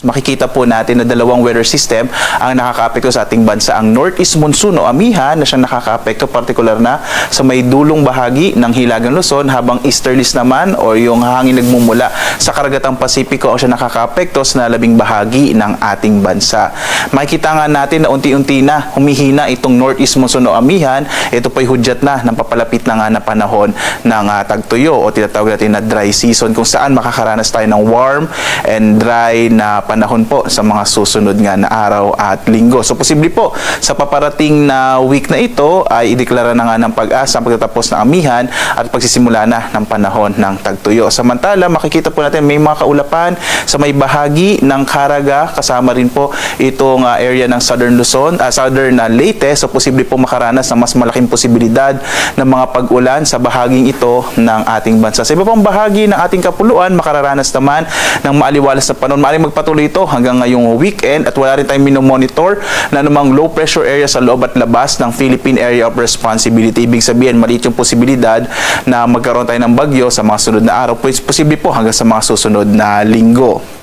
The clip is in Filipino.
Makikita po natin na dalawang weather system ang nakakaapekto sa ating bansa. Ang northeast monsoon o amihan na siyang nakakaapekto partikular na sa may dulong bahagi ng Hilagang Luzon, habang easterlies naman o yung hangin nagmumula sa karagatang Pasipiko ang siya nakakaapekto sa nalabing bahagi ng ating bansa. Makikita nga natin na unti-unti na humihina itong northeast monsoon o amihan. Ito po'y hudyat na ng papalapit na nga na panahon ng tagtuyo o tinatawag natin na dry season, kung saan makakaranas tayo ng warm and dry na panahon po sa mga susunod nga na araw at linggo. So posible po sa paparating na week na ito ay ideklara na nga ng pag-asa ang pagtatapos ng amihan at pagsisimula na ng panahon ng tagtuyo. Samantala, makikita po natin may mga kaulapan sa may bahagi ng Caraga, kasama rin po itong area ng Southern Luzon, Southern Leyte. So posible po makaranas ng mas malaking posibilidad ng mga pag-ulan sa bahaging ito ng ating bansa. Sa iba pang bahagi ng ating kapuluan, makararanas naman ng maaliwalas na panahon. Maaaring magpatuloy ito hanggang ngayong weekend at wala rin tayong minomonitor na namang low pressure area sa loob at labas ng Philippine Area of Responsibility. Ibig sabihin, maliit yung posibilidad na magkaroon tayo ng bagyo sa mga sunod na araw. Posible po hanggang sa mga susunod na linggo.